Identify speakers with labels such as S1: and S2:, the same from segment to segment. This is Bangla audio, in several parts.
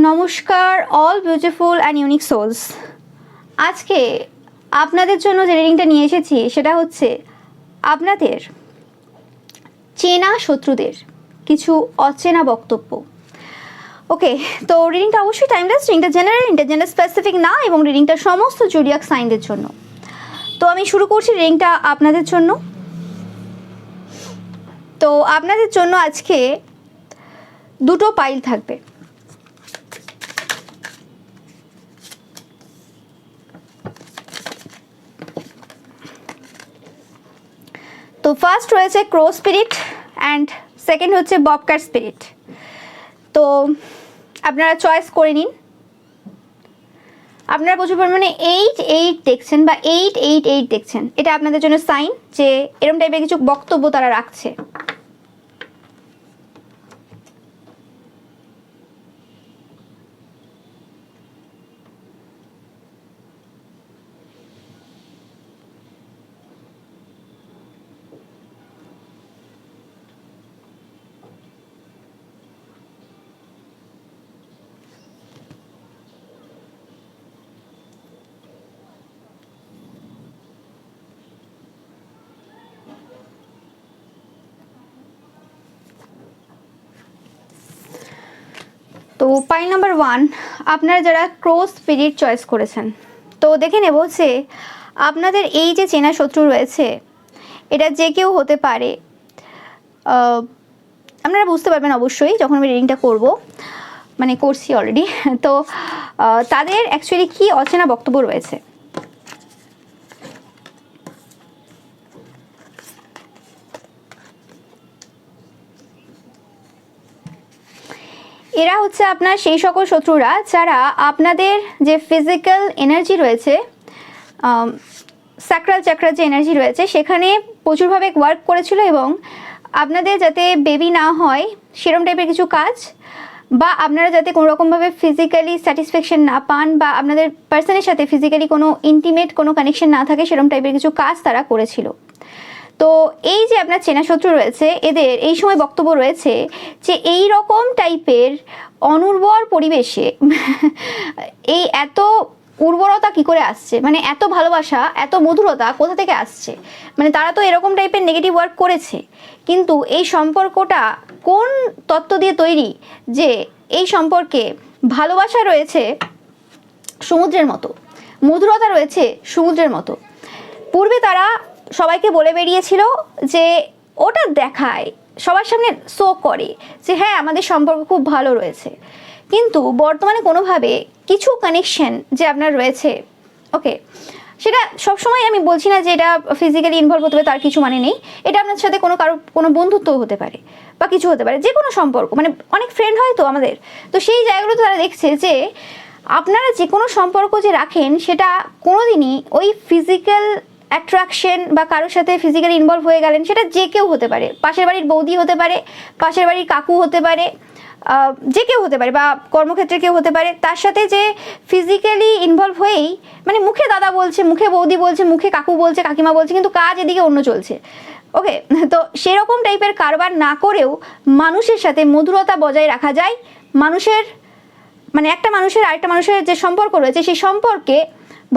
S1: নমস্কার all beautiful and unique souls. আজকে আপনাদের জন্য যে রিডিংটা নিয়ে এসেছি সেটা হচ্ছে আপনাদের চেনা শত্রুদের কিছু অচেনা বক্তব্য। ওকে, তো রিডিংটা অবশ্যই টাইমলেস, রিডিংটা জেনারেল স্পেসিফিক না, এবং রিডিংটা সমস্ত জোডিয়াক সাইনদের জন্য। তো আমি শুরু করছি রিডিংটা আপনাদের জন্য। তো আপনাদের জন্য আজকে দুটো পাইল থাকবে। তো ফার্স্ট রয়েছে ক্রো স্পিরিট অ্যান্ড সেকেন্ড হচ্ছে ববক্যাট স্পিরিট। তো আপনারা চয়েস করে নিন। আপনারা প্রচুর পরিমাণে 8 দেখছেন বা 8 দেখছেন, এটা আপনাদের জন্য সাইন যে এরকম টাইপের কিছু বক্তব্য তারা রাখছে। তো পাইল নাম্বার 1, আপনারা যারা ক্রো স্পিরিট চয়েস করেছেন, তো দেখে নেব যে আপনাদের এই যে চেনা শত্রু রয়েছে এটা যে কেউ হতে পারে। আপনারা বুঝতে পারবেন অবশ্যই যখন আমি রিডিংটা করব, মানে করছি অলরেডি। তো তাদের অ্যাকচুয়ালি কি অচেনা বক্তব্য রয়েছে। এরা হচ্ছে আপনার সেই সকল শত্রুরা যারা আপনাদের যে ফিজিক্যাল এনার্জি রয়েছে, স্যাক্রাল চাক্রার যে এনার্জি রয়েছে সেখানে প্রচুরভাবে ওয়ার্ক করেছিল, এবং আপনাদের যাতে বেবি না হয় সেরকম টাইপের কিছু কাজ, বা আপনারা যাতে কোনো রকমভাবে ফিজিক্যালি স্যাটিসফ্যাকশন না পান, বা আপনাদের পার্সনের সাথে ফিজিক্যালি কোনো ইন্টিমেট কোনো কানেকশন না থাকে সেরকম টাইপের কিছু কাজ তারা করেছিল। তো এই যে আপনার চেনা শত্রু রয়েছে এদের এই সময় বক্তব্য রয়েছে যে এই রকম টাইপের অনুর্বর পরিবেশে এই এত উর্বরতা কি করে আসছে, মানে এত ভালোবাসা এত মধুরতা কোথা থেকে আসছে। মানে তারা তো এরকম টাইপের নেগেটিভ ওয়ার্ক করেছে, কিন্তু এই সম্পর্কটা কোন তত্ত্ব দিয়ে তৈরি যে এই সম্পর্কে ভালোবাসা রয়েছে সমুদ্রের মতো, মধুরতা রয়েছে সমুদ্রের মতো। পূর্বে তারা সবাইকে বলে বেরিয়েছিল যে ওটা দেখায়, সবার সামনে শো করে যে হ্যাঁ আমাদের সম্পর্ক খুব ভালো রয়েছে, কিন্তু বর্তমানে কোনোভাবে কিছু কানেকশন যে আপনার রয়েছে, ওকে, সেটা সবসময় আমি বলছি না যে এটা ফিজিক্যালি ইনভলভ হতে হবে তার কিছু মানে নেই। এটা আপনার সাথে কোনো বন্ধুত্ব হতে পারে বা কিছু হতে পারে, যে কোনো সম্পর্ক, মানে অনেক ফ্রেন্ড হয় তো আমাদের। তো সেই জায়গাগুলোতে তারা দেখছে যে আপনারা যে কোনো সম্পর্ক যে রাখেন সেটা কোনোদিনই ওই ফিজিক্যাল অ্যাট্রাকশন বা কারোর সাথে ফিজিক্যালি ইনভলভ হয়ে গেলেন, সেটা যে কেউ হতে পারে, পাশের বাড়ির বৌদি হতে পারে, পাশের বাড়ির কাকু হতে পারে, যে কেউ হতে পারে, বা কর্মক্ষেত্রে কেউ হতে পারে, তার সাথে যে ফিজিক্যালি ইনভলভ হয়েই, মানে মুখে দাদা বলছে, মুখে বৌদি বলছে, মুখে কাকু বলছে, কাকিমা বলছে, কিন্তু কাজ এদিকে অন্য চলছে। ওকে, তো সেরকম টাইপের কারবার না করেও মানুষের সাথে মধুরতা বজায় রাখা যায়। মানুষের মানে একটা মানুষের আরেকটা মানুষের যে সম্পর্ক রয়েছে সেই সম্পর্কে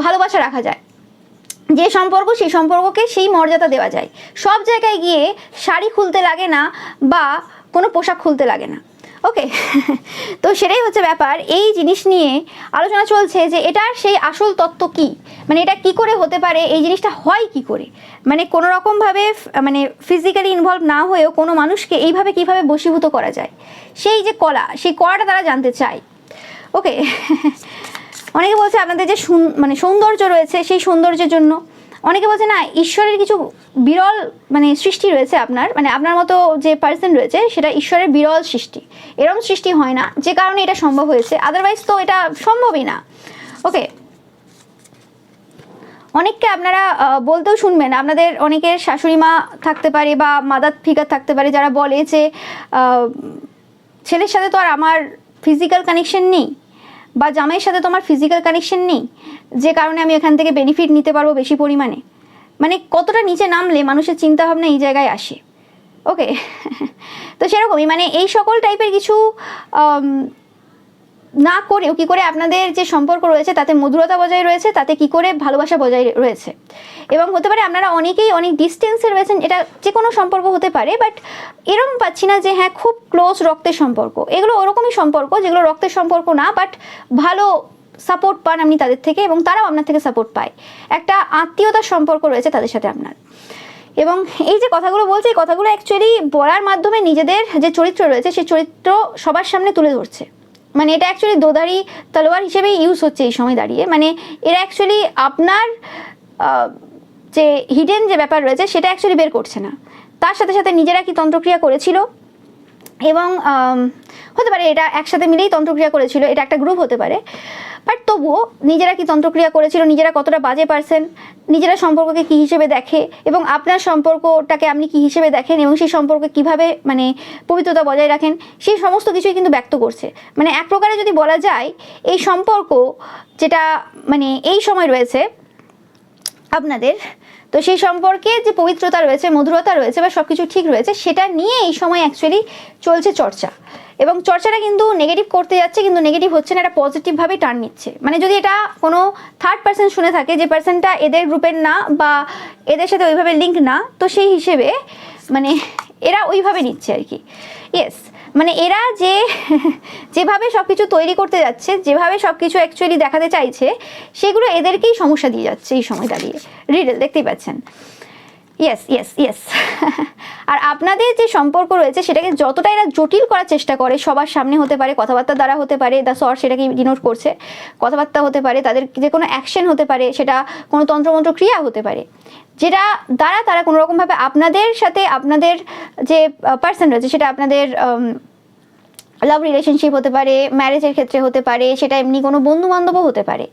S1: ভালোবাসা রাখা যায়, যে সম্পর্ক সেই সম্পর্ককে সেই মর্যাদা দেওয়া যায়। সব জায়গায় গিয়ে শাড়ি খুলতে লাগে না বা কোনো পোশাক খুলতে লাগে না। ওকে, তো সেটাই হচ্ছে ব্যাপার। এই জিনিস নিয়ে আলোচনা চলছে যে এটার সেই আসল তত্ত্ব কি, মানে এটা কি করে হতে পারে, এই জিনিসটা হয় কি করে, মানে কোনো রকমভাবে মানে ফিজিক্যালি ইনভলভ না হয়েও কোনো মানুষকে এইভাবে কিভাবে বশীভূত করা যায়, সেই যে কলা, সেই কলাটা তারা জানতে চায়। ওকে, অনেকে বলছে আপনাদের যে মানে সৌন্দর্য রয়েছে সেই সৌন্দর্যের জন্য, অনেকে বলছে না ঈশ্বরের কিছু বিরল মানে সৃষ্টি রয়েছে আপনার, মানে আপনার মতো যে পার্সন রয়েছে সেটা ঈশ্বরের বিরল সৃষ্টি, এরকম সৃষ্টি হয় না যে কারণে এটা সম্ভব হয়েছে, আদারওয়াইজ তো এটা সম্ভবই না। ওকে, অনেককে আপনারা বলতেও শুনবেন, আপনাদের অনেকের শাশুড়ি মা থাকতে পারে বা মাদার ফিগার থাকতে পারে যারা বলে যে ছেলের সাথে তো আর আমার ফিজিক্যাল কানেকশন নেই, বা জামাইয়ের সাথে তো আমার ফিজিক্যাল কানেকশন নেই, যে কারণে আমি এখান থেকে বেনিফিট নিতে পারবো বেশি পরিমাণে। মানে কতটা নিচে নামলে মানুষের চিন্তাভাবনা এই জায়গায় আসে। ওকে, তো সেরকমই মানে এই সকল টাইপের কিছু না করেও কী করে আপনাদের যে সম্পর্ক রয়েছে তাতে মধুরতা বজায় রয়েছে, তাতে কী করে ভালোবাসা বজায় রয়েছে। এবং হতে পারে আপনারা অনেকেই অনেক ডিস্টেন্সে রয়েছেন, এটা যে কোনো সম্পর্ক হতে পারে, বাট এরকম পাচ্ছি না যে হ্যাঁ খুব ক্লোজ রক্তের সম্পর্ক। এগুলো ওরকমই সম্পর্ক যেগুলো রক্তের সম্পর্ক না, বাট ভালো সাপোর্ট পান আপনি তাদের থেকে এবং তারাও আপনার থেকে সাপোর্ট পায়। একটা আত্মীয়তার সম্পর্ক রয়েছে তাদের সাথে আপনার। এবং এই যে কথাগুলো বলছে, এই কথাগুলো অ্যাকচুয়ালি বলার মাধ্যমে নিজেদের যে চরিত্র রয়েছে সেই চরিত্র সবার সামনে তুলে ধরছে। মানে এটা অ্যাকচুয়ালি দোধারি তলোয়ার হিসেবে ইউজ হচ্ছে এই সময় দাঁড়িয়ে। মানে এরা অ্যাকচুয়ালি আপনার যে হিডেন যে ব্যাপার রয়েছে সেটা অ্যাকচুয়ালি বের করছে না। তার সাথে সাথে নিজেরা কি তন্ত্রক্রিয়া করেছিল, এবং হতে পারে এটা একসাথে মিলেই তন্ত্রক্রিয়া করেছিল, এটা একটা গ্রুপ হতে পারে, বাট তবুও নিজেরা কি তন্ত্রক্রিয়া করেছিল, নিজেরা কতটা বাজে পারসন, নিজেরা সম্পর্ককে কী হিসেবে দেখে এবং আপনার সম্পর্কটাকে আপনি কী হিসেবে দেখেন এবং সেই সম্পর্কে কীভাবে মানে পবিত্রতা বজায় রাখেন, সেই সমস্ত কিছুই কিন্তু ব্যক্ত করছে। মানে এক প্রকারে যদি বলা যায় এই সম্পর্ক যেটা মানে এই সময় রয়েছে আপনাদের, তো সেই সম্পর্কে যে পবিত্রতা রয়েছে, মধুরতা রয়েছে বা সব কিছু ঠিক রয়েছে, সেটা নিয়ে এই সময় অ্যাকচুয়ালি চলছে চর্চা। এবং চর্চাটা কিন্তু নেগেটিভ করতে যাচ্ছে, কিন্তু নেগেটিভ হচ্ছে না, এটা পজিটিভভাবে টার্ন নিচ্ছে। মানে যদি এটা কোনো থার্ড পার্সন শুনে থাকে, যে পার্সনটা এদের গ্রুপের না বা এদের সাথে ওইভাবে লিঙ্ক না, তো সেই হিসেবে মানে এরা ওইভাবে নিচ্ছে আর কি। ইয়েস, মানে এরা যেভাবে সব কিছু তৈরি করতে যাচ্ছে, যেভাবে সব কিছু অ্যাকচুয়ালি দেখাতে চাইছে, সেগুলো এদেরকেই সমস্যা দিয়ে যাচ্ছে এই সময় দাঁড়িয়ে। রিডেল দেখতেই পাচ্ছেন। Yes yes yes. আর আপনাদের যে সম্পর্ক রয়েছে সেটাকে যতটা এরা জটিল করার চেষ্টা করে, সবার সামনে হতে পারে, কথাবার্তা দ্বারা হতে পারে, দ্য সর সেটাকে ডিনোট করছে, কথাবার্তা হতে পারে, তাদের যে কোনো অ্যাকশন হতে পারে, সেটা কোনো তন্ত্রমন্ত্র ক্রিয়া হতে পারে, যেটা দ্বারা তারা কোনো রকমভাবে আপনাদের সাথে, আপনাদের যে পার্সন রয়েছে সেটা আপনাদের লাভ রিলেশনশিপ হতে পারে, ম্যারেজের ক্ষেত্রে হতে পারে, সেটা এমনি কোনো বন্ধু বান্ধবও হতে পারে,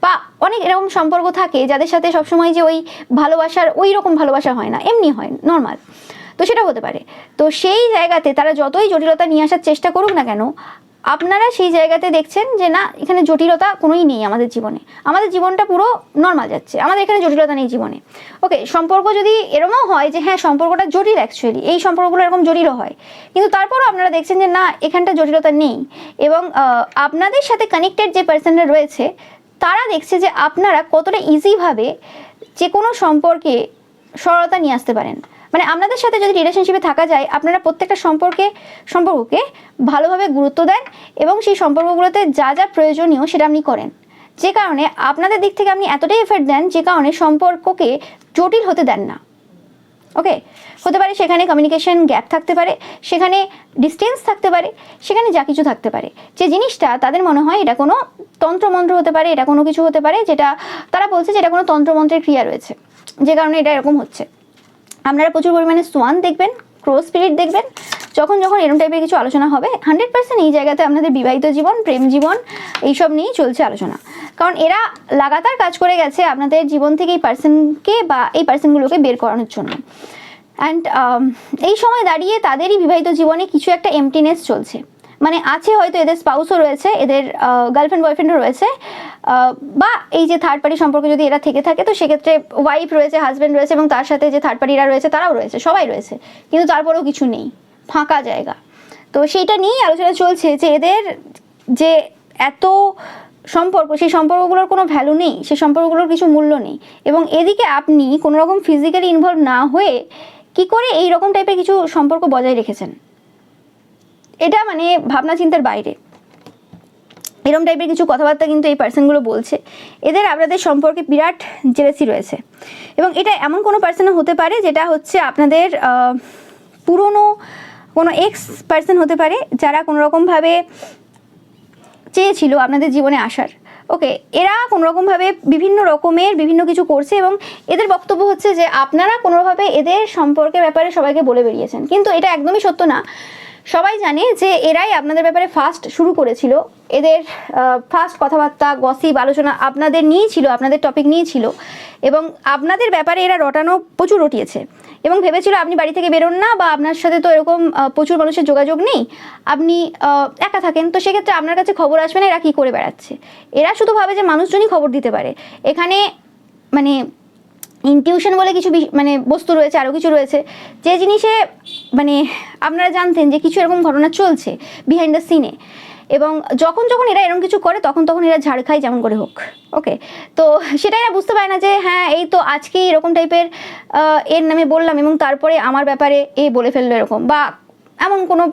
S1: বা অনেক এরকম সম্পর্ক থাকে যাদের সাথে সবসময় যে ওই ভালোবাসার ওই রকম ভালোবাসা হয় না, এমনি হয় নর্মাল, তো সেটা হতে পারে। তো সেই জায়গাতে তারা যতই জটিলতা নিয়ে আসার চেষ্টা করুক না কেন, আপনারা সেই জায়গাতে দেখছেন যে না, এখানে জটিলতা কোনোই নেই আমাদের জীবনে, আমাদের জীবনটা পুরো নর্মাল যাচ্ছে, আমাদের এখানে জটিলতা নেই জীবনে। ওকে, সম্পর্ক যদি এরকমও হয় যে হ্যাঁ সম্পর্কটা জটিল, অ্যাকচুয়ালি এই সম্পর্কগুলো এরকম জটিলও হয়, কিন্তু তারপরও আপনারা দেখছেন যে না, এখানটা জটিলতা নেই। এবং আপনাদের সাথে কানেক্টেড যে পার্সনরা রয়েছে তারা দেখছে যে আপনারা কতটা ইজিভাবে যে কোনো সম্পর্কে সরলতা নিয়ে আসতে পারেন। মানে আপনাদের সাথে যদি রিলেশনশিপে থাকা যায়, আপনারা প্রত্যেকটা সম্পর্ককে ভালোভাবে গুরুত্ব দেন এবং সেই সম্পর্কগুলোতে যা যা প্রয়োজনীয় সেটা আপনি করেন, যে কারণে আপনাদের দিক থেকে আপনি এতটাই এফর্ট দেন যে কারণে সম্পর্ককে জটিল হতে দেন না। ওকে, হতে পারে সেখানে কমিউনিকেশন গ্যাপ থাকতে পারে, সেখানে ডিস্টেন্স থাকতে পারে, সেখানে যা কিছু থাকতে পারে, যে জিনিসটা তাদের মনে হয় এটা কোনো তন্ত্রমন্ত্র হতে পারে, এটা কোনো কিছু হতে পারে যেটা তারা বলছে যে এটা কোনো তন্ত্রমন্ত্রের ক্রিয়া রয়েছে, যে কারণে এটা এরকম হচ্ছে। আপনারা প্রচুর পরিমাণে সোয়ান দেখবেন, ক্রো স্পিরিট দেখবেন, যখন এরকম টাইপের কিছু আলোচনা হবে 100% এই জায়গাতে আপনাদের বিবাহিত জীবন, প্রেম জীবন এইসব নিয়েই চলছে আলোচনা। কারণ এরা লাগাতার কাজ করে গেছে আপনাদের জীবন থেকে এই পার্সনকে বা এই পার্সনগুলোকে বের করানোর জন্য। অ্যান্ড এই সময় দাঁড়িয়ে তাদেরই বিবাহিত জীবনে কিছু একটা এমটিনেস চলছে। মানে আছে হয়তো এদের স্পাউসও রয়েছে, এদের গার্লফ্রেন্ড বয়ফ্রেন্ডও রয়েছে, বা এই যে থার্ড পার্টি সম্পর্কে যদি এরা থেকে থাকে তো সেক্ষেত্রে ওয়াইফ রয়েছে, হাজব্যান্ড রয়েছে এবং তার সাথে যে থার্ড পার্টিরা রয়েছে তারাও রয়েছে, সবাই রয়েছে, কিন্তু তারপরেও কিছু নেই, ফাঁকা জায়গা। তো সেইটা নিয়েই আলোচনা চলছে যে এদের যে এত সম্পর্ক, সেই সম্পর্কগুলোর কোনো ভ্যালু নেই, সেই সম্পর্কগুলোর কিছু মূল্য নেই, এবং এদিকে আপনি কোনো রকম ফিজিক্যালি ইনভলভ না হয়ে কি করে এই রকম টাইপের কিছু সম্পর্ক বজায় রেখেছেন, এটা মানে ভাবনা চিন্তার বাইরে। এরকম টাইপের কিছু কথাবার্তা কিন্তু এই পার্সনগুলো বলছে। এদের আপনাদের সম্পর্কে বিরাট জেলেসি রয়েছে, এবং এটা এমন কোনো পার্সনও হতে পারে যেটা হচ্ছে আপনাদের পুরনো কোনো এক্স পার্সন হতে পারে, যারা কোনো রকমভাবে চেয়েছিল আপনাদের জীবনে আসার। ওকে, এরা কোনোরকমভাবে বিভিন্ন কিছু করছে এবং এদের বক্তব্য হচ্ছে যে আপনারা কোনোভাবে এদের সম্পর্কের ব্যাপারে সবাইকে বলে বেরিয়েছেন, কিন্তু এটা একদমই সত্য না। সবাই জানে যে এরাই আপনাদের ব্যাপারে ফার্স্ট শুরু করেছিল, এদের ফার্স্ট কথাবার্তা, গসিপ, আলোচনা আপনাদের নিয়েই ছিল, আপনাদের টপিক নিয়েই ছিল, এবং আপনাদের ব্যাপারে এরা প্রচুর রটিয়েছে এবং ভেবেছিল আপনি বাড়ি থেকে বেরোন না, বা আপনার সাথে তো এরকম প্রচুর মানুষের যোগাযোগ নেই, আপনি একা থাকেন, তো সেক্ষেত্রে আপনার কাছে খবর আসবে না, এরা কী করে বেড়াচ্ছে। এরা শুধু ভাবে যে মানুষজনই খবর দিতে পারে। এখানে মানে ইনটিউশন বলে কিছু মানে বস্তু রয়েছে, আরও কিছু রয়েছে, যে জিনিসে মানে আপনারা জানতেন যে কিছু এরকম ঘটনা চলছে বিহাইন্ড দ্য সিনে, এবং যখন যখন এরা এরকম কিছু করে তখন তখন এরা ঝাড় খায় যেমন করে হোক। ওকে, তো সেটা এরা বুঝতে পারে না যে হ্যাঁ এই তো আজকেই এরকম টাইপের এর নামে বললাম এবং তারপরে আমার ব্যাপারে এ বলে ফেললো এরকম, বা এমন কোনো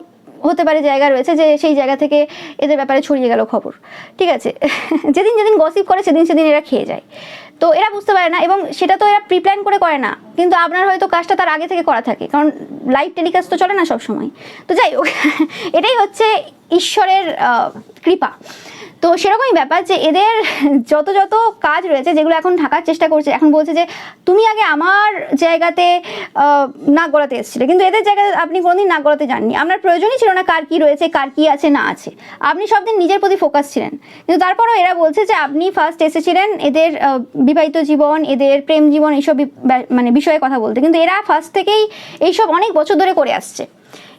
S1: হতে পারে জায়গা রয়েছে যে সেই জায়গা থেকে এদের ব্যাপারে ছড়িয়ে গেল খবর, ঠিক আছে। যেদিন যেদিন গসিপ করে সেদিন সেদিন এরা খেয়ে যায়। তো এরা বুঝতে পারে না, এবং সেটা তো এরা প্রিপ্ল্যান করে না, কিন্তু আপনার হয়তো কাজটা তার আগে থেকে করা থাকে, কারণ লাইভ টেলিকাস্ট তো চলে না সব সময়। তো যাই হোক, এটাই হচ্ছে ঈশ্বরের কৃপা। তো সেরকমই ব্যাপার যে এদের যত যত কাজ রয়েছে যেগুলো এখন ঢাকার চেষ্টা করছে, এখন বলছে যে তুমি আগে আমার জায়গাতে নাক গলাতে এসেছিলে, কিন্তু এদের জায়গায় আপনি কোনোদিন নাক গলাতে যাননি। আপনার প্রয়োজনই ছিল না কার কি রয়েছে, কার কি আছে না আছে, আপনি সব দিন নিজের প্রতি ফোকাস ছিলেন। কিন্তু তারপরেও এরা বলছে যে আপনি ফার্স্ট এসেছিলেন এদের বিবাহিত জীবন, এদের প্রেম জীবন, এইসব মানে বিষয়ে কথা বলতে, কিন্তু এরা ফার্স্ট থেকেই এইসব অনেক বছর ধরে করে আসছে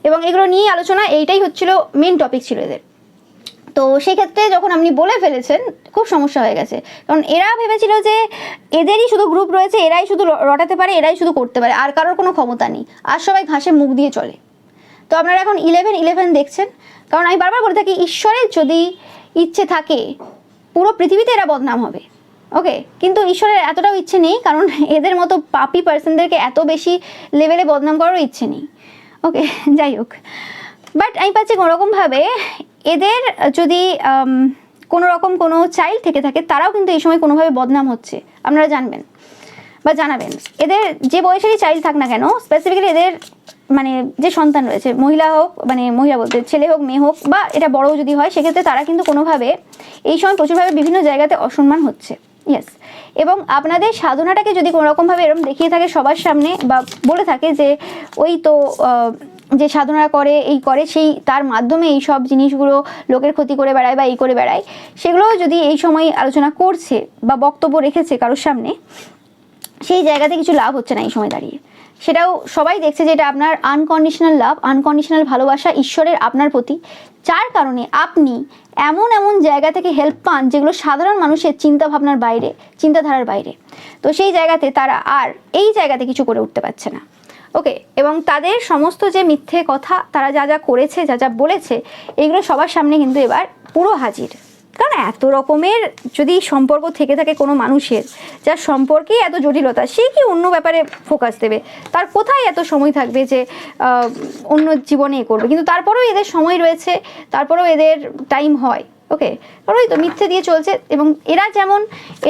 S1: এবং এগুলো নিয়ে আলোচনা, এইটাই হচ্ছিল মেন টপিক ছিল এদের। তো সেই ক্ষেত্রে যখন আপনি বলে ফেলেছেন খুব সমস্যা হয়ে গেছে, কারণ এরা ভেবেছিল যে এদেরই শুধু গ্রুপ রয়েছে, এরাই শুধু রটাতে পারে, এরাই শুধু করতে পারে, আর কারোর কোনো ক্ষমতা নেই, আর সবাই ঘাসে মুখ দিয়ে চলে। তো আপনারা এখন 11-11 দেখছেন, কারণ আমি বারবার বলে থাকি ঈশ্বরের যদি ইচ্ছে থাকে পুরো পৃথিবীতে এরা বদনাম হবে। ওকে, কিন্তু ঈশ্বরের এতটাও ইচ্ছে নেই, কারণ এদের মতো পাপি পার্সনদেরকে এত বেশি লেভেলে বদনাম করারও ইচ্ছে নেই। ওকে, যাই হোক, বাট আমি পাচ্ছি কোনোরকমভাবে এদের যদি কোনো রকম কোনো চাইল্ড থেকে থাকে তারাও কিন্তু এই সময় কোনোভাবে বদনাম হচ্ছে, আপনারা জানবেন বা জানাবেন। এদের যে বয়সেরই চাইল্ড থাক না কেন, স্পেসিফিক্যালি এদের মানে যে সন্তান রয়েছে, মহিলা হোক, মানে মহিলা বলতে ছেলে হোক মেয়ে হোক, বা এটা বড়ও যদি হয়, সেক্ষেত্রে তারা কিন্তু কোনোভাবে এই সময় প্রচুরভাবে বিভিন্ন জায়গাতে অসম্মান হচ্ছে। ইয়েস, এবং আপনাদের সাধনাটাকে যদি কোনোরকমভাবে এরকম দেখিয়ে থাকে সবার সামনে, বা বলে থাকে যে ওই তো যে সাধনা করে এই করে, সেই তার মাধ্যমে এই সব জিনিসগুলো লোকের ক্ষতি করে বেড়ায় বা এই করে বেড়ায়, সেগুলো যদি এই সময় আলোচনা করছে বা বক্তব্য রেখেছে কারোর সামনে, সেই জায়গাতে কিছু লাভ হচ্ছে না এই সময় দাঁড়িয়ে। সেটাও সবাই দেখছে যে এটা আপনার আনকন্ডিশনাল লাভ, আনকন্ডিশনাল ভালোবাসা ঈশ্বরের আপনার প্রতি, যার কারণে আপনি এমন এমন জায়গা থেকে হেল্প পান যেগুলো সাধারণ মানুষের চিন্তা ভাবনার বাইরে, চিন্তাধারার বাইরে। তো সেই জায়গাতে তারা আর এই জায়গাতে কিছু করে উঠতে পারছে না। ওকে, এবং তাদের সমস্ত যে মিথ্যে কথা, তারা যা যা করেছে, যা যা বলেছে, এইগুলো সবার সামনে কিন্তু এবার পুরো হাজির। কারণ এত রকমের যদি সম্পর্ক থেকে থাকে কোনো মানুষের, যার সম্পর্কেই এত জটিলতা, সে কি অন্য ব্যাপারে ফোকাস দেবে? তার কোথায় এত সময় থাকবে যে অন্য জীবনে করবে? কিন্তু তারপরেও এদের সময় রয়েছে, তারপরেও এদের টাইম হয়। ওকে, কারণ ওই তো মিথ্যে দিয়ে চলছে, এবং এরা যেমন,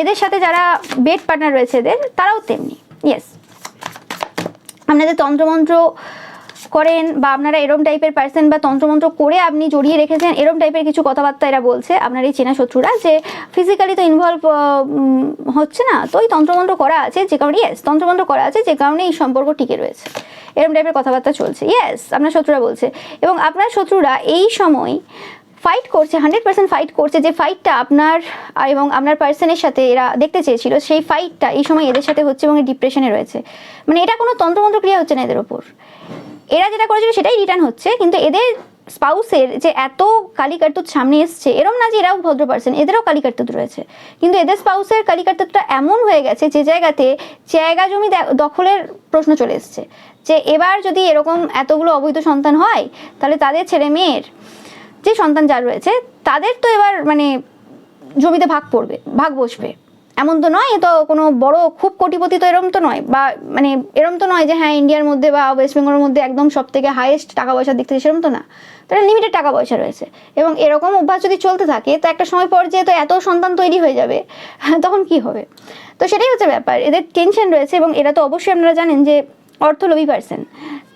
S1: এদের সাথে যারা বেড পার্টনার রয়েছে এদের, তারাও তেমনি। ইয়েস, আপনাদের তন্ত্রমন্ত্র করেন বা আপনারা এরম টাইপের পার্সন বা তন্ত্রমন্ত্র করে আপনি জড়িয়ে রেখেছেন, এরম টাইপের কিছু কথাবার্তা এরা বলছে আপনার এই চেনা শত্রুরা, যে ফিজিক্যালি তো ইনভলভ হচ্ছে না, তো ওই তন্ত্রমন্ত্র করা আছে যে কারণে, ইয়েস তন্ত্রমন্ত্র করা আছে যে কারণে এই সম্পর্ক টিকে রয়েছে, এরম টাইপের কথাবার্তা চলছে। ইয়েস, আপনার শত্রুরা বলছে, এবং আপনার শত্রুরা এই সময় ফাইট করছে, 100% ফাইট করছে, যে ফাইটটা আপনার এবং আপনার পার্সনের সাথে এরা দেখতে চেয়েছিল, সেই ফাইটটা এই সময় এদের সাথে হচ্ছে এবং ডিপ্রেশনে রয়েছে। মানে এটা কোনো তন্ত্রমন্ত্র ক্রিয়া হচ্ছে না এদের ওপর, এরা যেটা করেছিল সেটাই রিটার্ন হচ্ছে, কিন্তু এদের স্পাউসের যে এত কালিকার্তুত সামনে এসছে, এরম না যে এরাও ভদ্র পার্সন, এদেরও কালিকার্তুত রয়েছে, কিন্তু এদের স্পাউসের কালিকার্তুতটা এমন হয়ে গেছে যে জায়গাতে জায়গা জমি দখলের প্রশ্ন চলে এসছে, যে এবার যদি এরকম এতগুলো অবৈধ সন্তান হয়, তাহলে তাদের ছেলে মেয়ের যে সন্তান যার রয়েছে তাদের তো এবার মানে জমিতে ভাগ পড়বে, ভাগ বসবে। এমন তো নয়, এ তো কোনো বড় খুব কোটিপতি তো এরম তো নয়, বা মানে এরম তো নয় যে হ্যাঁ ইন্ডিয়ার মধ্যে বা ওয়েস্ট বেঙ্গলের মধ্যে একদম সব থেকে হাইয়েস্ট টাকা পয়সার দিক থেকে, সেরকম তো না, তারা লিমিটেড টাকা পয়সা রয়েছে। এবং এরকম অভ্যাস যদি চলতে থাকে, তো একটা সময় পর যে তো এত সন্তান তৈরি হয়ে যাবে, তখন কি হবে? তো সেটাই হচ্ছে ব্যাপার, এদের টেনশন রয়েছে, এবং এরা তো অবশ্যই আপনারা জানেন যে অর্থলোভী পার্সন।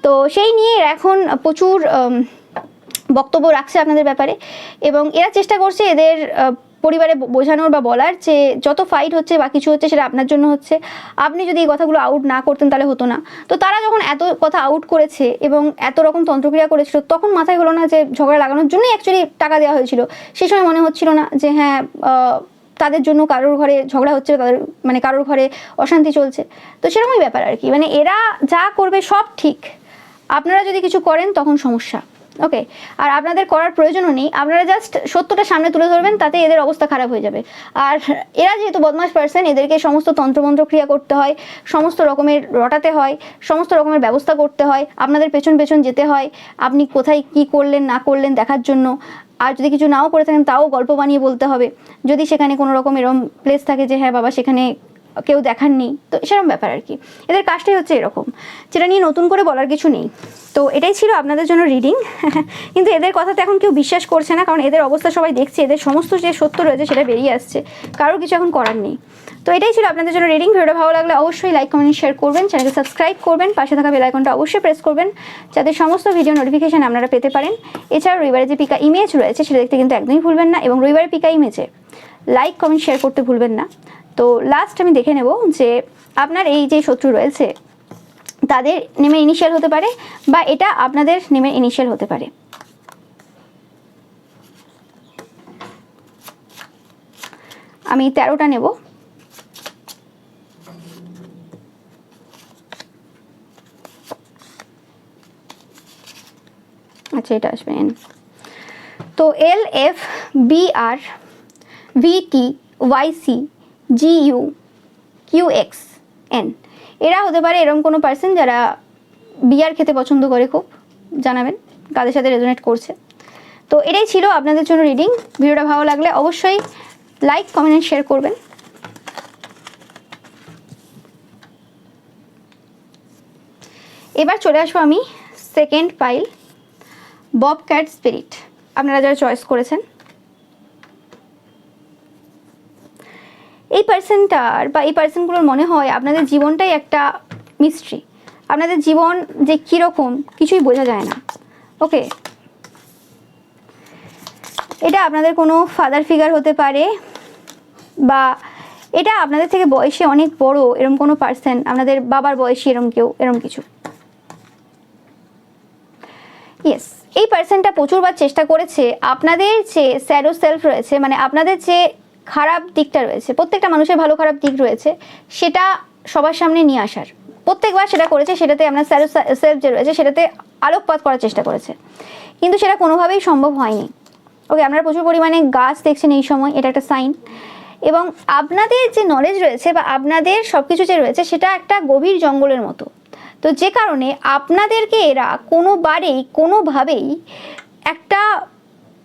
S1: তো সেই নিয়ে এখন প্রচুর বক্তব্য রাখছে আপনাদের ব্যাপারে, এবং এরা চেষ্টা করছে এদের পরিবারে বোঝানোর বা বলার যে যত ফাইট হচ্ছে বা কিছু হচ্ছে সেটা আপনার জন্য হচ্ছে, আপনি যদি এই কথাগুলো আউট না করতেন তাহলে হতো না। তো তারা যখন এত কথা আউট করেছে এবং এত রকম তন্ত্রক্রিয়া করেছিল, তখন মাথায় হলো না যে ঝগড়া লাগানোর জন্যই অ্যাকচুয়ালি টাকা দেওয়া হয়েছিল। সেই সময় মনে হচ্ছিল না যে হ্যাঁ তাদের জন্য কারোর ঘরে ঝগড়া হচ্ছে, তাদের মানে কারোর ঘরে অশান্তি চলছে। তো সেরকমই ব্যাপার আর কি, মানে এরা যা করবে সব ঠিক, আপনারা যদি কিছু করেন তখন সমস্যা। ওকে, আর আপনাদের করার প্রয়োজনও নেই, আপনারা জাস্ট সত্যটা সামনে তুলে ধরবেন, তাতে এদের অবস্থা খারাপ হয়ে যাবে। আর এরা যেহেতু বদমাশ পার্সন, এদেরকে সমস্ত তন্ত্রমন্ত্র ক্রিয়া করতে হয়, সমস্ত রকমের রটাতে হয়, সমস্ত রকমের ব্যবস্থা করতে হয়, আপনাদের পেছন পেছন যেতে হয় আপনি কোথায় কি করলেন না করলেন দেখার জন্য। আর যদি কিছু নাও করে থাকেন তাও গল্প বানিয়ে বলতে হবে, যদি সেখানে কোনো রকম এরকম প্লেস থাকে যে হ্যাঁ বাবা সেখানে কেউ দেখাননি, তো সেরকম ব্যাপার আর কি। এদের কাজটাই হচ্ছে এরকম, যেটা নিয়ে নতুন করে বলার কিছু নেই। তো এটাই ছিল আপনাদের জন্য রিডিং। কিন্তু এদের কথাতে এখন কেউ বিশ্বাস করছে না, কারণ এদের অবস্থা সবাই দেখছে, এদের সমস্ত যে সত্য রয়েছে সেটা বেরিয়ে আসছে, কারোর কিছু এখন করার নেই। তো এটাই ছিল আপনাদের জন্য রিডিং। ভিডিওটা ভালো লাগলে অবশ্যই লাইক কমেন্ট শেয়ার করবেন, চ্যানেলকে সাবস্ক্রাইব করবেন, পাশে থাকা বেল আইকনটা অবশ্যই প্রেস করবেন যাতে সমস্ত ভিডিও নোটিফিকেশন আপনারা পেতে পারেন। এছাড়া রবিবারে যে পিকা ইমেজ রয়েছে সেটা দেখতে কিন্তু একদমই ভুলবেন না, এবং রবিবারের পিকা ইমেজে লাইক কমেন্ট শেয়ার করতে ভুলবেন না। তো লাস্ট আমি দেখে নেব যে আপনার এই যে শত্রু রয়েছে তাদের নেমের ইনিশিয়াল হতে পারে, বা এটা আপনাদের নেমের ইনিশিয়াল হতে পারে। আমি 13টা নেব। আচ্ছা, এটা আসবে এন। তো LFBRVTYCGUQXN, এরা হতে পারে এরকম কোনো পার্সন যারা বিয়ার খেতে পছন্দ করে খুব। জানাবেন কাদের সাথে রেজোনেট করছে। তো এটাই ছিল আপনাদের জন্য রিডিং। ভিডিওটা ভালো লাগলে অবশ্যই লাইক কমেন্ট শেয়ার করবেন। এবার চলে আসবো আমি সেকেন্ড পাইল, ববক্যাট স্পিরিট। আপনারা যারা চয়েস করেছেন, এই পার্সনটার বা এই পার্সনগুলোর মনে হয় আপনাদের জীবনটাই একটা মিস্ট্রি। আপনাদের জীবন যে কীরকম কিছুই বোঝা যায় না। ওকে, এটা আপনাদের কোনো ফাদার ফিগার হতে পারে, বা এটা আপনাদের থেকে বয়সে অনেক বড় এরকম কোনো পার্সন, আপনাদের বাবার বয়সী এরকম কেউ, এরকম কিছু। ইয়েস, এই পার্সনটা প্রচুরবার চেষ্টা করেছে আপনাদের যে স্যাডো সেলফ রয়েছে, মানে আপনাদের যে খারাপ দিকটা রয়েছে, প্রত্যেকটা মানুষের ভালো খারাপ দিক রয়েছে, সেটা সবার সামনে নিয়ে আসার প্রত্যেকবার সেটা করেছে। সেটাতে আপনার স্যাডো সেলফ যে রয়েছে সেটাতে আলোকপাত করার চেষ্টা করেছে, কিন্তু সেটা কোনোভাবেই সম্ভব হয়নি। ওকে, আপনারা প্রচুর পরিমাণে গাছ দেখছেন এই সময়, এটা একটা সাইন। এবং আপনাদের যে নলেজ রয়েছে বা আপনাদের সব কিছু যে রয়েছে সেটা একটা গভীর জঙ্গলের মতো। তো যে কারণে আপনাদেরকে এরা কোনোভাবেই একটা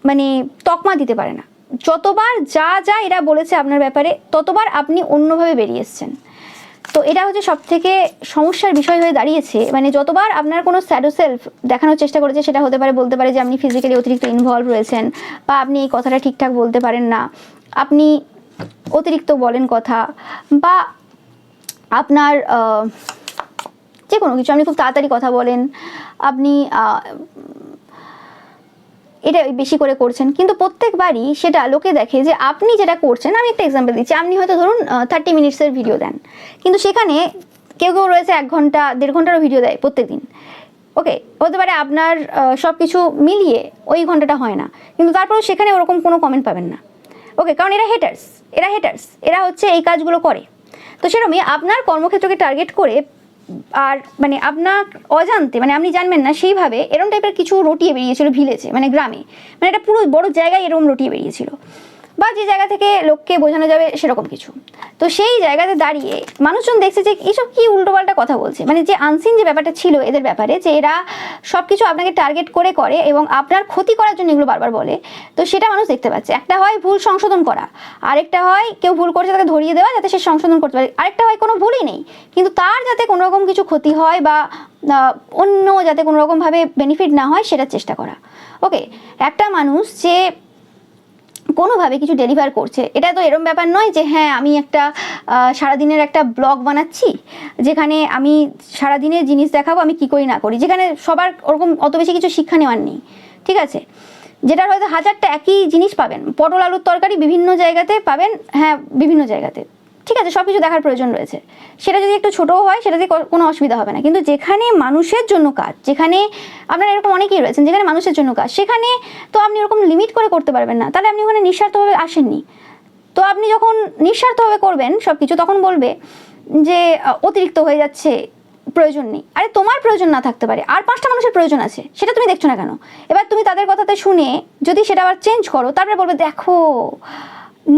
S1: মানে তকমা দিতে পারে না। যতবার যা যা এরা বলেছে আপনার ব্যাপারে, ততবার আপনি অন্যভাবে বেরিয়ে এসছেন। তো এটা হচ্ছে সব থেকে সমস্যার বিষয় হয়ে দাঁড়িয়েছে। মানে যতবার আপনার কোনো স্যাডো সেলফ দেখানোর চেষ্টা করেছে, সেটা হতে পারে, বলতে পারে যে আপনি ফিজিক্যালি অতিরিক্ত ইনভলভ রয়েছেন, বা আপনি এই কথাটা ঠিকঠাক বলতে পারেন না, আপনি অতিরিক্ত বলেন কথা, বা আপনার যে কোনো কিছু, আপনি খুব তাড়াতাড়ি কথা বলেন, আপনি এটা বেশি করে করছেন। কিন্তু প্রত্যেকবারই সেটা লোকে দেখে যে আপনি যেটা করছেন, আমি একটা এক্সাম্পল দিচ্ছি, আপনি হয়তো ধরুন 30 মিনিটসের ভিডিও দেন, কিন্তু সেখানে কেউ কেউ রয়েছে 1 ঘন্টা 1.5 ঘন্টারও ভিডিও দেয় প্রত্যেক দিন। ওকে, হতে পারে আপনার সব কিছু মিলিয়ে ওই ঘন্টাটা হয় না, কিন্তু তারপরেও সেখানে ওরকম কোনো কমেন্ট পাবেন না। ওকে, কারণ এরা হেটার্স, এরা হচ্ছে এই কাজগুলো করে। তো সেরকমই আপনার কর্মক্ষেত্রকে টার্গেট করে, আর মানে আপনার অজান্তে, মানে আপনি জানবেন না সেইভাবে এরকম টাইপের কিছু রটিয়ে বেরিয়েছিল ভিলেজে, মানে গ্রামে, মানে এটা পুরো বড় জায়গায় এরকম রটিয়ে বেরিয়েছিল, বা যে জায়গা থেকে লোককে বোঝানো যাবে সেরকম কিছু। তো সেই জায়গাতে দাঁড়িয়ে মানুষজন দেখছে যে এইসব কি উল্টোপাল্টা কথা বলছে, মানে যে আনসিন যে ব্যাপারটা ছিল এদের ব্যাপারে, যে এরা সব কিছু আপনাকে টার্গেট করে এবং আপনার ক্ষতি করার জন্য এগুলো বারবার বলে। তো সেটা মানুষ দেখতে পাচ্ছে। একটা হয় ভুল সংশোধন করা, আরেকটা হয় কেউ ভুল করছে তাকে ধরিয়ে দেওয়া যাতে সে সংশোধন করতে পারে, আরেকটা হয় কোনো ভুলই নেই কিন্তু তার যাতে কোনো রকম কিছু ক্ষতি হয় বা অন্য যাতে কোনো রকমভাবে বেনিফিট না হয় সেটার চেষ্টা করা। ওকে, একটা মানুষ যে কোনোভাবে কিছু ডেলিভার করছে, এটা তো এরকম ব্যাপার নয় যে হ্যাঁ আমি একটা সারাদিনের একটা ব্লগ বানাচ্ছি যেখানে আমি সারাদিনের জিনিস দেখাবো আমি কী করি না করি, যেখানে সবার ওরকম অত বেশি কিছু শিক্ষা নেওয়ার নেই। ঠিক আছে, যেটার হয়তো 1000টা একই জিনিস পাবেন, পটল আলুর তরকারি বিভিন্ন জায়গাতে পাবেন, হ্যাঁ বিভিন্ন জায়গাতে, ঠিক আছে, সব কিছু দেখার প্রয়োজন রয়েছে। সেটা যদি একটু ছোটও হয় সেটাতে কোনো অসুবিধা হবে না, কিন্তু যেখানে মানুষের জন্য কাজ, যেখানে আপনারা এরকম অনেকেই রয়েছেন যেখানে মানুষের জন্য কাজ, সেখানে তো আপনি ওরকম লিমিট করে করতে পারবেন না, তাহলে আপনি ওখানে নিঃস্বার্থভাবে আসেননি। তো আপনি যখন নিঃস্বার্থভাবে করবেন সব কিছু, তখন বলবে যে অতিরিক্ত হয়ে যাচ্ছে, প্রয়োজন নেই। আরে তোমার প্রয়োজন না থাকতে পারে, আর 5টা মানুষের প্রয়োজন আছে, সেটা তুমি দেখছো না কেন? এবার তুমি তাদের কথাতে শুনে যদি সেটা আবার চেঞ্জ করো, তারপরে বলবে দেখো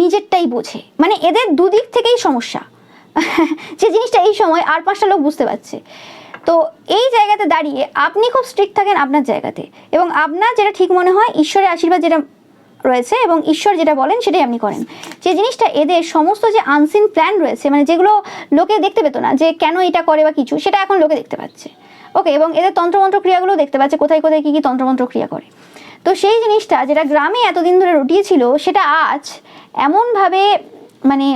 S1: নিজেরটাই বোঝে। মানে এদের দুদিক থেকেই সমস্যা। যে জিনিসটা এই সময় আর 5টা লোক বুঝতে পারছে। তো এই জায়গাতে দাঁড়িয়ে আপনি খুব স্ট্রিক্ট থাকেন আপনার জায়গাতে, এবং আপনার যেটা ঠিক মনে হয়, ঈশ্বরের আশীর্বাদ যেটা রয়েছে এবং ঈশ্বর যেটা বলেন সেটাই আপনি করেন। যে জিনিসটা এদের সমস্ত যে আনসিন প্ল্যান রয়েছে, মানে যেগুলো লোকে দেখতে পেতো না যে কেন এটা করে বা কিছু, সেটা এখন লোকে দেখতে পাচ্ছে। ওকে, এবং এদের তন্ত্রমন্ত্র ক্রিয়াগুলো দেখতে পাচ্ছে, কোথায় কোথায় কী কী তন্ত্রমন্ত্র ক্রিয়া করে। তো সেই জিনিসটা যেটা গ্রামে এতদিন ধরে রটিয়েছিল, সেটা আজ এমনভাবে মানে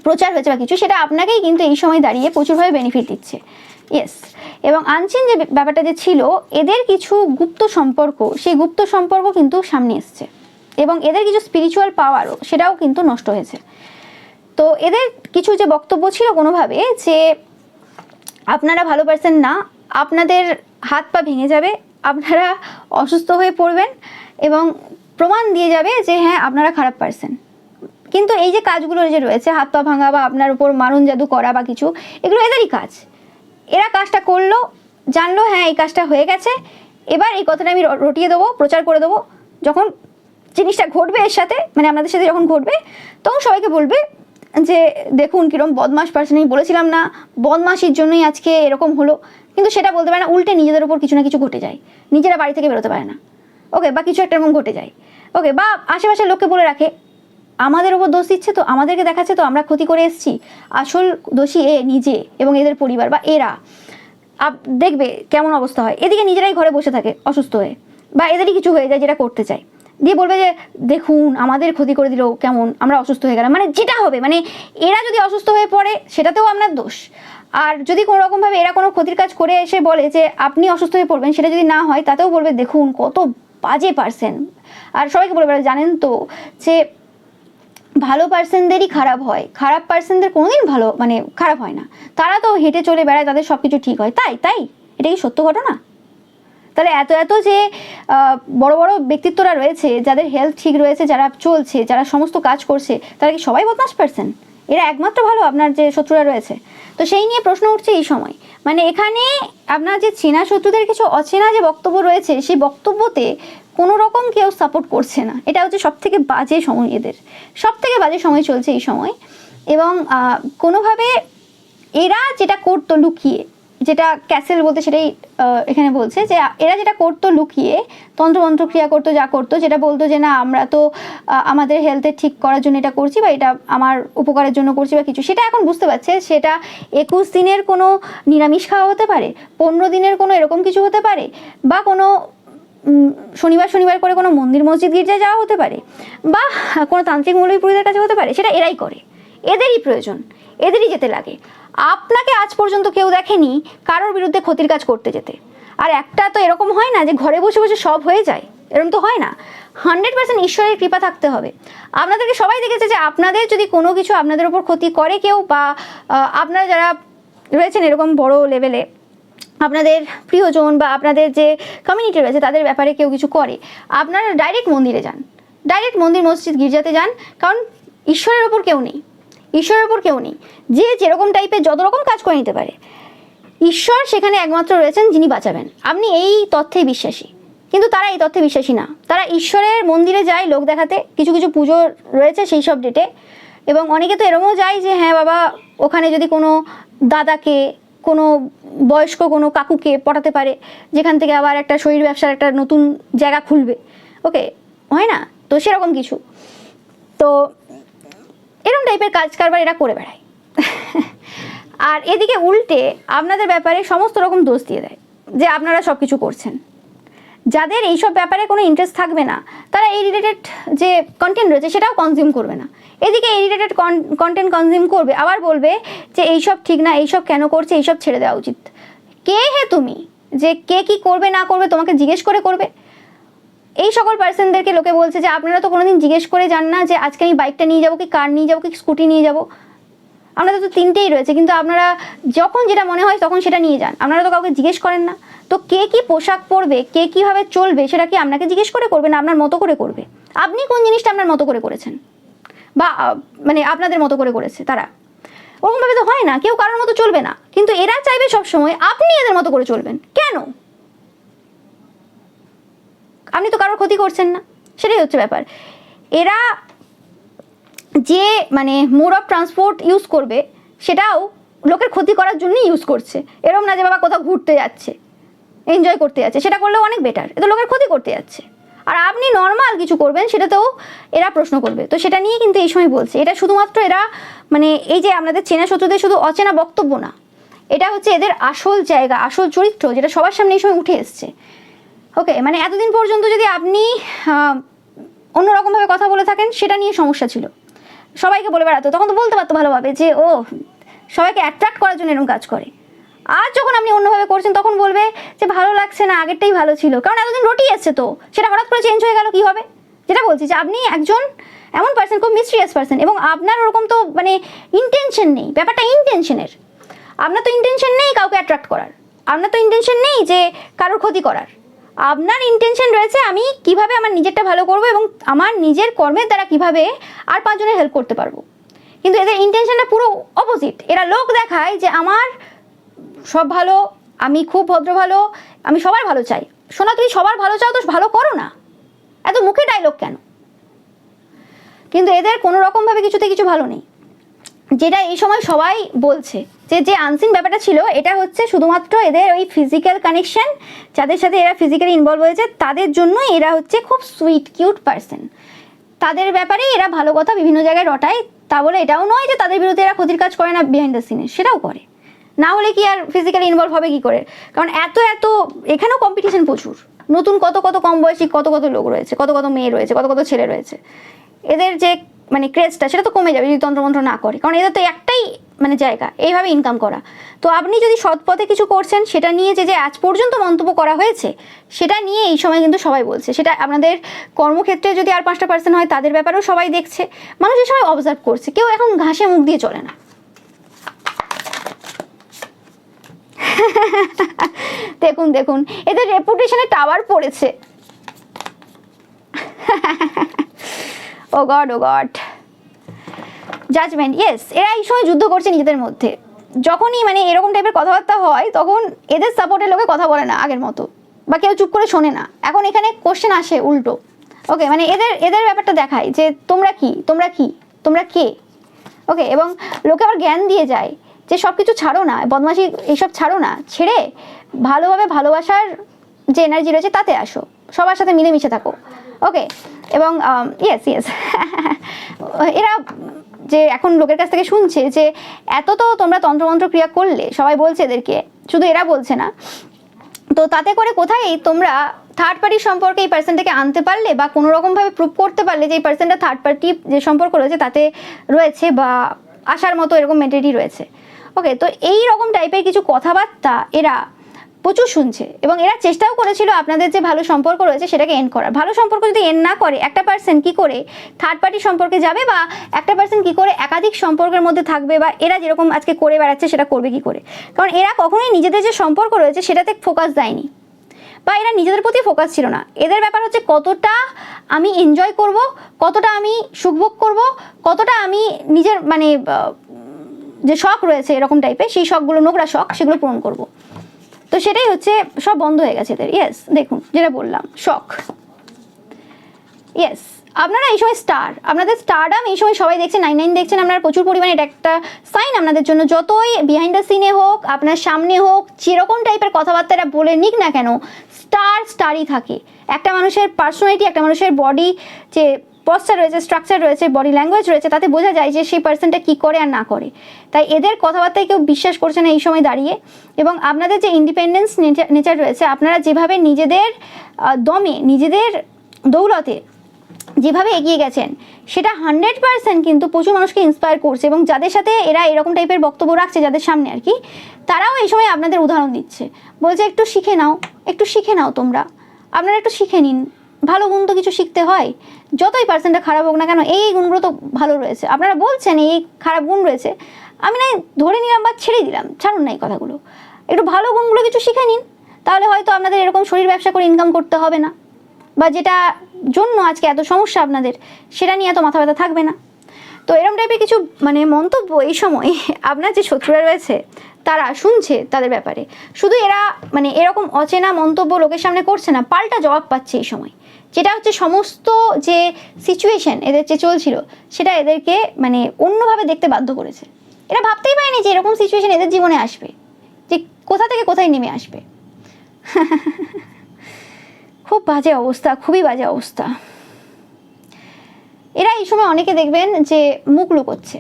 S1: প্রচার হয়েছে বা কিছু, সেটা আপনাকেই কিন্তু এই সময় দাঁড়িয়ে প্রচুরভাবে বেনিফিট দিচ্ছে। ইয়েস, এবং আনচিন যে ব্যাপারটা যে ছিল, এদের কিছু গুপ্ত সম্পর্ক, সেই গুপ্ত সম্পর্ক কিন্তু সামনে এসছে, এবং এদের কিছু স্পিরিচুয়াল পাওয়ারও সেটাও কিন্তু নষ্ট হয়েছে। তো এদের কিছু যে বক্তব্য ছিল কোনোভাবে যে আপনারা ভালো পারসন না, আপনাদের হাত পা ভেঙে যাবে, আপনারা অসুস্থ হয়ে পড়বেন, এবং প্রমাণ দিয়ে যাবে যে হ্যাঁ আপনারা খারাপ পারসন। কিন্তু এই যে কাজগুলো যে রয়েছে, হাত পা ভাঙা বা আপনার উপর মারণ জাদু করা বা কিছু, এগুলো এদেরই কাজ। এরা কাজটা করলো, জানলো হ্যাঁ এই কাজটা হয়ে গেছে, এবার এই কথাটা আমি রটিয়ে দেবো, প্রচার করে দেবো। যখন জিনিসটা ঘটবে এর সাথে, মানে আপনাদের সাথে যখন ঘটবে, তখন সবাইকে বলবে যে দেখুন কিরম বদমাশ পারসন, আমি বলেছিলাম না বদমাশির জন্যই আজকে এরকম হলো। কিন্তু সেটা বলতে পারে না, উল্টে নিজেদের উপর কিছু না কিছু ঘটে যায়, নিজেরা বাড়ি থেকে বেরোতে পারে না। ওকে, বা কিছু একটা এরকম ঘটে যায়। ওকে, বা আশেপাশের লোককে বলে রাখে আমাদের ওপর দোষ দিচ্ছে, তো আমাদেরকে দেখাচ্ছে, তো আমরা ক্ষতি করে এসেছি, আসল দোষী এ নিজে এবং এদের পরিবার বা এরা। দেখবে কেমন অবস্থা হয়, এদিকে নিজেরাই ঘরে বসে থাকে অসুস্থ হয়ে, বা এদেরই কিছু হয়ে যায় যেটা করতে চায়, দিয়ে বলবে যে দেখুন আমাদের ক্ষতি করে দিল, কেমন আমরা অসুস্থ হয়ে গেলাম। মানে যেটা হবে, মানে এরা যদি অসুস্থ হয়ে পড়ে সেটাতেও আপনার দোষ, আর যদি কোনো রকমভাবে এরা কোনো ক্ষতির কাজ করে এসে বলে যে আপনি অসুস্থ হয়ে পড়বেন, সেটা যদি না হয় তাতেও বলবে দেখুন কত বাজে পারসন। আর সবাইকে বলবে জানেন তো যে ভালো পার্সনদেরই খারাপ হয়, খারাপ পার্সনদের কোনোদিন ভালো মানে খারাপ হয় না, তারা তো হেঁটে চলে বেড়ায়, তাদের সব কিছু ঠিক হয়। তাই এটা কি সত্য ঘটনা? তাহলে এত যে বড় বড় ব্যক্তিত্বরা রয়েছে, যাদের হেলথ ঠিক রয়েছে, যারা চলছে, যারা সমস্ত কাজ করছে, তারা কি সবাই বদমাশ পার্সন? এরা একমাত্র ভালো আপনার যে শত্রুরা রয়েছে? তো সেই নিয়ে প্রশ্ন উঠছে এই সময়। মানে এখানে আপনার যে চেনা শত্রুদের কিছু অচেনা যে বক্তব্য রয়েছে, সেই বক্তব্যতে কোনো রকম কেউ সাপোর্ট করছে না। এটা হচ্ছে সব থেকে বাজে সময়, এদের সব থেকে বাজে সময় চলছে এই সময়। এবং কোনোভাবে এরা যেটা করতো লুকিয়ে, যেটা ক্যাসেল বলতে সেটাই এখানে বলছে, যে এরা যেটা করতো লুকিয়ে, তন্ত্রমন্ত্র ক্রিয়া করতো, যা করতো, যেটা বলতো যে না আমরা তো আমাদের হেলথে ঠিক করার জন্য এটা করছি, বা এটা আমার উপকারের জন্য করছি বা কিছু, সেটা এখন বুঝতে পারছে সেটা 21 দিনের কোনো নিরামিষ খাওয়া হতে পারে, 15 দিনের কোনো এরকম কিছু হতে পারে, বা কোনো শনিবার করে কোনো মন্দির মসজিদ গির্জায় যাওয়া হতে পারে, বা কোনো তান্ত্রিক মৌলবীপুরীদের কাছে হতে পারে। সেটা এরাই করে, এদেরই প্রয়োজন, এদেরই যেতে লাগে। আপনাকে আজ পর্যন্ত কেউ দেখেনি কারোর বিরুদ্ধে ক্ষতির কাজ করতে যেতে। আর একটা তো এরকম হয় না যে ঘরে বসে বসে সব হয়ে যায়, এরকম তো হয় না। 100% ঈশ্বরের কৃপা থাকতে হবে। আপনাদেরকে সবাই দেখেছে যে আপনাদের যদি কোনো কিছু আপনাদের উপর ক্ষতি করে কেউ, বা আপনারা যারা রয়েছেন এরকম বড় লেভেলে, আপনাদের প্রিয়জন বা আপনাদের যে কমিউনিটি রয়েছে তাদের ব্যাপারে কেউ কিছু করে, আপনারা ডাইরেক্ট মন্দিরে যান, ডাইরেক্ট মন্দির মসজিদ গির্জাতে যান। কারণ ঈশ্বরের ওপর কেউ নেই, ঈশ্বরের ওপর কেউ নেই। যে যেরকম টাইপের যত রকম কাজ করে নিতে পারে, ঈশ্বর সেখানে একমাত্র রয়েছেন যিনি বাঁচাবেন। আপনি এই তথ্যেই বিশ্বাসী, কিন্তু তারা এই তথ্যে বিশ্বাসী না। তারা ঈশ্বরের মন্দিরে যায় লোক দেখাতে, কিছু কিছু পুজো রয়েছে সেই সব ডেটে, এবং অনেকে তো এরমও যায় যে হ্যাঁ বাবা ওখানে যদি কোনো দাদাকে, কোনো বয়স্ক কোনো কাকুকে পটাতে পারে, যেখান থেকে আবার একটা শরীর ব্যবসার একটা নতুন জায়গা খুলবে। ওকে, হয় না তো সেরকম কিছু। তো এরকম টাইপের কাজ কারবার এরা করে বেড়ায়। আর এদিকে উল্টে আপনাদের ব্যাপারে সমস্ত রকম দোষ দিয়ে দেয় যে আপনারা সব কিছু করছেন। যাদের এইসব ব্যাপারে কোনো ইন্টারেস্ট থাকবে না, তারা এই রিলেটেড যে কন্টেন্ট রয়েছে সেটাও কনজিউম করবে না। এদিকে এই রিলেটেড কন্টেন্ট কনজিউম করবে, আবার বলবে যে এইসব ঠিক না, এইসব কেন করছে, এইসব ছেড়ে দেওয়া উচিত। কে হে তুমি যে কে কি করবে না করবে তোমাকে জিজ্ঞেস করে করবে? এই সকল পার্সনদেরকে লোকে বলছে যে আপনারা তো কোনোদিন জিজ্ঞেস করে যান না যে আজকে আমি বাইকটা নিয়ে যাবো কি কার নিয়ে যাবো কি স্কুটি নিয়ে যাবো। আপনাদের তো 3টেই রয়েছে, কিন্তু আপনারা যখন যেটা মনে হয় তখন সেটা নিয়ে যান, আপনারা তো কাউকে জিজ্ঞেস করেন না। তো কে কি পোশাক পরবে, কে কীভাবে চলবে, সেটা কি আপনাকে জিজ্ঞেস করে করবে না আপনার মতো করে করবে? আপনি কোন জিনিসটা আপনার মতো করে করেছেন, বা মানে আপনাদের মতো করে করেছে তারা? ওরকমভাবে তো হয় না। কেউ কারোর মতো চলবে না, কেউ কিন্তু এরা চাইবে সবসময় আপনি এদের মতো করে চলবেন। কেন? আপনি তো কারোর ক্ষতি করছেন না, সেটাই হচ্ছে ব্যাপার। এরা যে মানে মোড অফ ট্রান্সপোর্ট ইউজ করবে সেটাও লোকের ক্ষতি করার জন্যই ইউজ করছে। এরকম না যে বাবা কোথাও ঘুরতে যাচ্ছে, এনজয় করতে যাচ্ছে, সেটা করলেও অনেক বেটার। এ তো লোকের ক্ষতি করতে যাচ্ছে। আর আপনি নর্মাল কিছু করবেন সেটাতেও এরা প্রশ্ন করবে। তো সেটা নিয়ে কিন্তু এই সময় বলছে, এটা শুধুমাত্র এরা মানে এই যে আমাদের চেনা শত্রুদের শুধু অচেনা বক্তব্য না, এটা হচ্ছে এদের আসল জায়গা, আসল চরিত্র, যেটা সবার সামনে এই সময় উঠে এসছে। ওকে, মানে এতদিন পর্যন্ত যদি আপনি অন্যরকমভাবে কথা বলে থাকেন সেটা নিয়ে সমস্যা ছিল, সবাইকে বলে বেড়াতো, তখন তো বলতে পারতো ভালোভাবে যে ও সবাইকে অ্যাট্রাক্ট করার জন্য এরকম কাজ করে। আর যখন আপনি অন্যভাবে করছেন তখন বলবে যে ভালো লাগছে না, আগেরটাই ভালো ছিল, কারণ এতদিন রটিয়ে এসছে, তো সেটা হঠাৎ করে চেঞ্জ হয়ে গেল কি হবে? যেটা বলছি যে আপনি একজন এমন পার্সন, খুব মিস্ট্রিয়াস পার্সন, এবং আপনার ওরকম তো মানে ইন্টেনশন নেই, ব্যাপারটা ইন্টেনশনের। আপনার তো ইন্টেনশন নেই কাউকে অ্যাট্রাক্ট করার, আপনার তো ইন্টেনশন নেই যে কারোর ক্ষতি করার। আপনার ইন্টেনশন রয়েছে আমি কিভাবে আমার নিজেরটা ভালো করব এবং আমার নিজের কর্মের দ্বারা কিভাবে আর 5 জনের হেল্প করতে পারবো। কিন্তু এদের ইন্টেনশনটা পুরো অপোজিট। এরা লোক দেখায় যে আমার সব ভালো, আমি খুব ভদ্র ভালো, আমি সবার ভালো চাই। শোনা, তুমি সবার ভালো চাও তো ভালো করো না, এত মুখে ডায়লগ কেন? কিন্তু এদের কোনো রকমভাবে কিছুতে কিছু ভালো নেই, যেটা এই সময় সবাই বলছে যে আনসিন ব্যাপারটা ছিল, এটা হচ্ছে শুধুমাত্র এদের ওই ফিজিক্যাল কানেকশন, যাদের সাথে এরা ফিজিক্যালি ইনভলভ হয়েছে তাদের জন্যই এরা হচ্ছে খুব সুইট কিউট পার্সন। তাদের ব্যাপারে এরা ভালো কথা বিভিন্ন জায়গায় রটায়, তা বলে এটাও নয় যে তাদের বিরুদ্ধে এরা ক্ষতির কাজ করে না, বিহাইন্ড দ্য সিনে সেটাও করে। না হলে কি আর ফিজিক্যালি ইনভলভ হবে কি করে? কারণ এত এখানেও কম্পিটিশন প্রচুর, নতুন কত কম বয়সী কত লোক রয়েছে, কত মেয়ে রয়েছে, কত ছেলে রয়েছে। এদের যে মানে ক্রেজটা সেটা তো কমে যাবে যদি তন্ত্রমন্ত্র না করে, কারণ এদের তো একটাই মানে জায়গা এইভাবে ইনকাম করা। তো আপনি যদি সৎ পথে কিছু করছেন সেটা নিয়ে যে আজ পর্যন্ত মন্তব্য করা হয়েছে সেটা নিয়ে এই সময় কিন্তু সবাই বলছে। সেটা আপনাদের কর্মক্ষেত্রে যদি আর 5টা পার্সন হয় তাদের ব্যাপারেও সবাই দেখছে, মানুষ এই সময় অবজার্ভ করছে, কেউ এখন ঘাসে মুখ দিয়ে চলে না। দেখুন এদের রেপুটেশনে টাওয়ার পড়েছে। ও গড জাজমেন্ট, ইয়েস, এরা এই সময় যুদ্ধ করছে নিজেদের মধ্যে। যখনই মানে এরকম টাইপের কথাবার্তা হয় তখন এদের সাপোর্টের লোকে কথা বলে না আগের মতো, বা কেউ চুপ করে শোনে না। এখন এখানে কোশ্চেন আসে উল্টো। ওকে, মানে এদের ব্যাপারটা দেখায় যে তোমরা কে। ওকে, এবং লোকে আবার জ্ঞান দিয়ে যায় যে সব কিছু ছাড়ো না, বদমাশি এইসব ছাড়ো না, ছেড়ে ভালোভাবে ভালোবাসার যে এনার্জি রয়েছে তাতে আসো, সবার সাথে মিলেমিশে থাকো। ওকে, এবং ইয়েস এরা যে এখন লোকের কাছ থেকে শুনছে যে এত তো তোমরা তন্ত্রমন্ত্র ক্রিয়া করলে, সবাই বলছে এদেরকে, শুধু এরা বলছে না, তো তাতে করে কোথায় তোমরা থার্ড পার্টির সম্পর্কে এই পার্সনটাকে আনতে পারলে বা কোনো রকমভাবে প্রুভ করতে পারলে যে এই পার্সনটা থার্ড পার্টি যে সম্পর্ক রয়েছে তাতে রয়েছে বা আসার মতো এরকম মেন্টালিটি রয়েছে। ওকে, তো এই রকম টাইপের কিছু কথাবার্তা এরা প্রচুর শুনছে, এবং এরা চেষ্টাও করেছিল আপনাদের যে ভালো সম্পর্ক রয়েছে সেটাকে এন্ড করার। ভালো সম্পর্ক যদি এন্ড না করে একটা পার্সন কি করে থার্ড পার্টি সম্পর্কে যাবে, বা একটা পার্সন কি করে একাধিক সম্পর্কের মধ্যে থাকবে, বা এরা যেরকম আজকে করে বেড়াচ্ছে সেটা করবে কি করে? কারণ এরা কখনোই নিজেদের যে সম্পর্ক রয়েছে সেটাতে ফোকাস দেয়নি, বা এরা নিজেদের প্রতি ফোকাস ছিল না। এদের ব্যাপার হচ্ছে কতটা আমি এনজয় করব, কতটা আমি সুখভোগ করব, কতটা আমি নিজের মানে যে শখ রয়েছে এরকম টাইপের, সেই শখগুলো নোংরা শখ সেগুলো পূরণ করব। তো সেটাই হচ্ছে সব বন্ধ হয়ে গেছে এদের। ইয়েস, দেখুন যেটা বললাম শখ। ইয়েস, আপনারা এই সময় স্টার, আপনাদের স্টারডাম এই সময় সবাই দেখছেন, 99 দেখছেন আপনারা প্রচুর পরিমাণে। এটা একটা সাইন আপনাদের জন্য, যতই বিহাইন্ড দ্য সিনে হোক, আপনার সামনে হোক, যেরকম টাইপের কথাবার্তাটা বলে নিক না কেন, স্টারই থাকে। একটা মানুষের পার্সোনালিটি, একটা মানুষের বডি যে পশ্চার রয়েছে, স্ট্রাকচার রয়েছে, বডি ল্যাঙ্গুয়েজ রয়েছে, তাতে বোঝা যায় যে সেই পার্সনটা কী করে আর না করে। তাই এদের কথাবার্তায় কেউ বিশ্বাস করছে না এই সময় দাঁড়িয়ে। এবং আপনাদের যে ইন্ডিপেন্ডেন্স নেচার রয়েছে, আপনারা যেভাবে নিজেদের দমে, নিজেদের দৌলতে যেভাবে এগিয়ে গেছেন, সেটা 100% কিন্তু প্রচুর মানুষকে ইন্সপায়ার করছে। এবং যাদের সাথে এরা এরকম টাইপের বক্তব্য রাখছে, যাদের সামনে আর কি, তারাও এই সময় আপনাদের উদাহরণ দিচ্ছে, বলছে একটু শিখে নাও তোমরা, আপনারা একটু শিখে নিন। ভালো গুণ তো কিছু শিখতে হয়, যতই পার্সেন্টটা খারাপ হোক না কেন, এই গুণগুলো তো ভালো রয়েছে। আপনারা বলছেন এই খারাপ গুণ রয়েছে, আমি না ধরে নিলাম বা ছেড়ে দিলাম, ছাড়ুন না এই কথাগুলো, একটু ভালো গুণগুলো কিছু শিখে নিন, তাহলে হয়তো আপনাদের এরকম শরীর ব্যবসা করে ইনকাম করতে হবে না, বা যেটা জন্য আজকে এত সমস্যা আপনাদের, সেটা নিয়ে এত মাথা ব্যথা থাকবে না। তো এরকম টাইপের কিছু মানে মন্তব্য এই সময় আপনার যে শত্রুরা রয়েছে তারা শুনছে তাদের ব্যাপারে। শুধু এরা মানে এরকম অচেনা মন্তব্য লোকের সামনে করছে না, পাল্টা জবাব পাচ্ছে এই সময়, যেটা হচ্ছে সমস্ত যে সিচুয়েশন এদের যে চলছিল সেটা এদেরকে মানে অন্যভাবে দেখতে বাধ্য করেছে। এরা ভাবতেই পারেনি যে এরকম সিচুয়েশন এদের জীবনে আসবে, যে কোথা থেকে কোথায় নেমে আসবে। খুব বাজে অবস্থা, খুবই বাজে অবস্থা। এরা এই সময় অনেকে দেখবেন যে মুখ লুকোচ্ছে,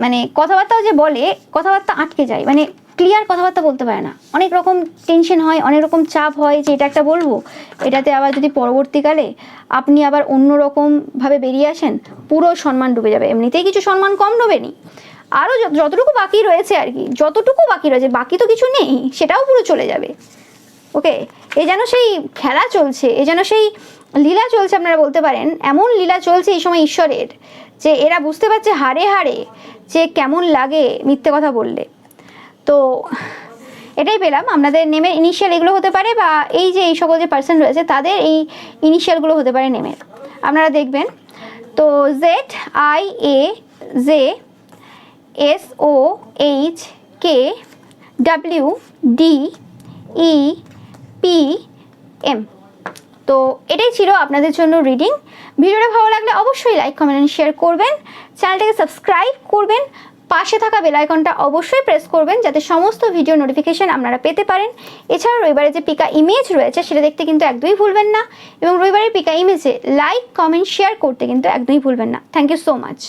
S1: মানে কথাবার্তাও যে বলে কথাবার্তা আটকে যায়, মানে ক্লিয়ার কথাবার্তা বলতে পারে না। অনেক রকম টেনশন হয়, অনেক রকম চাপ হয় যে এটা একটা বলবো, এটাতে আবার যদি পরবর্তীকালে আপনি আবার অন্য রকমভাবে বেরিয়ে আসেন, পুরো সম্মান ডুবে যাবে। এমনিতেই কিছু সম্মান কম ডোবেনি, আরও যতটুকু বাকি রয়েছে আর কি, যতটুকু বাকি রয়েছে, বাকি তো কিছু নেই, সেটাও পুরো চলে যাবে। ওকে, এ যেন সেই খেলা চলছে, এ যেন সেই লীলা চলছে, আপনারা বলতে পারেন এমন লীলা চলছে এই সময় ঈশ্বরের, যে এরা বুঝতে পারছে হাড়ে হাড়ে যে কেমন লাগে মিথ্যে কথা বললে। তো এটাই পেলাম আপনাদের নেমের ইনিশিয়াল এগুলো হতে পারে, বা এই যে এই সকল যে পার্সন রয়েছে তাদের এই ইনিশিয়ালগুলো হতে পারে নেমের, আপনারা দেখবেন। তো ZIAZSOHKWDEPM। তো এটাই ছিল আপনাদের জন্য রিডিং। ভিডিওটা ভালো লাগলে অবশ্যই লাইক, কমেন্ট এন্ড শেয়ার করবেন, চ্যানেলটাকে সাবস্ক্রাইব করবেন, পাশে থাকা বেল আইকনটা অবশ্যই প্রেস করবেন যাতে সমস্ত ভিডিও নোটিফিকেশন আপনারা পেতে পারেন। এছাড়া রবিবারে যে পিকা ইমেজ রয়েছে সেটা দেখতে কিন্তু একদমই ভুলবেন না, এবং রবিবারের পিকা ইমেজে লাইক, কমেন্ট, শেয়ার করতে কিন্তু একদমই ভুলবেন না। Thank you so much.